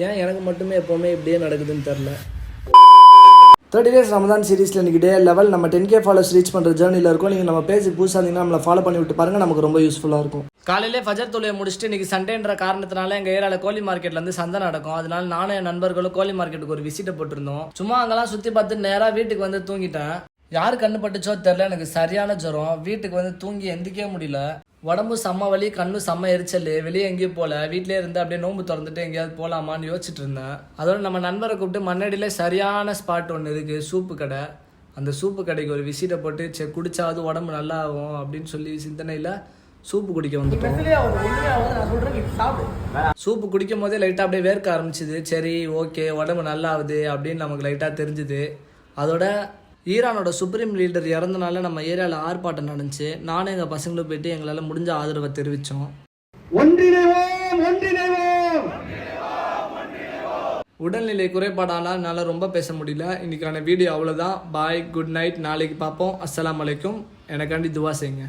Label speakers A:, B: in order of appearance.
A: ஏன் எனக்கு மட்டுமே எப்போவுமே இப்படியே நடக்குதுன்னு தெரில. 30 days ரமதான் சீரீஸில் இன்றைக்கி டே லெவல் நம்ம 10K ஃபாலோஸ் ரீச் பண்ணுற ஜேர்னியில் இருக்கும். நீங்கள் நம்ம பேஜுக்கு புதுசாக இருந்தீங்கன்னா நம்மளை ஃபாலோ பண்ணி விட்டு பாருங்கள், நமக்கு ரொம்ப யூஸ்ஃபுல்லாக இருக்கும். காலையிலே ஃபஜர் தொழுகையை முடிச்சுட்டு இன்றைக்கி சண்டேன்ற காரணத்தினால எங்கள் ஏரியாவில் கோழி மார்க்கெட்லேருந்து சந்தை நடக்கும். அதனால நானும் என் நண்பர்களும் கோழி மார்க்கெட்டுக்கு ஒரு விசிட்டை போட்டிருந்தோம். சும்மா அங்கெல்லாம் சுற்றி பார்த்து நேராக வீட்டுக்கு வந்து தூங்கிட்டேன். யார் கண்ணு பட்டுச்சோ தெரில, எனக்கு சரியான ஜுரம். வீட்டுக்கு வந்து தூங்கி எந்திக்கவே முடியல. உடம்பு செம்ம வலி, கண்ணு செம்ம எரிச்சல். வெளியே எங்கேயும் போகல, வீட்டிலே இருந்து அப்படியே நோம்பு திறந்துட்டு எங்கேயாவது போகலாமான்னு யோசிச்சுட்டு இருந்தேன். அதோட நம்ம நண்பரை கூப்பிட்டு மண்ணடியில் சரியான ஸ்பாட் ஒன்று இருக்குது, சூப்பு கடை. அந்த சூப்பு கடைக்கு ஒரு விசிட்டை போட்டு சரி குடிச்சாவது உடம்பு நல்லா ஆகும் அப்படின்னு சொல்லி சிந்தனையில் சூப்பு குடிக்க வந்துட்டோம். சூப்பு குடிக்கும் போதே லைட்டாக அப்படியே வேர்க்க ஆரம்பிச்சிது. சரி ஓகே உடம்பு நல்லா ஆகுது அப்படின்னு நமக்கு லைட்டாக தெரிஞ்சுது. அதோட ஈரானோட சுப்ரீம் லீடர் இறந்தனால நம்ம ஏரியாவில் ஆர்ப்பாட்டம் நடந்துச்சு. நானும் எங்கள் பசங்களும் போயிட்டு எங்களால் முடிஞ்ச ஆதரவை தெரிவித்தோம். உடல்நிலை குறைபாடானால் என்னால் ரொம்ப பேச முடியல. இன்றைக்கான வீடியோ அவ்வளோதான். பாய், குட் நைட், நாளைக்கு பார்ப்போம். அஸ்ஸலாமு அலைக்கும். எனக்காண்டி துவா செய்யுங்க.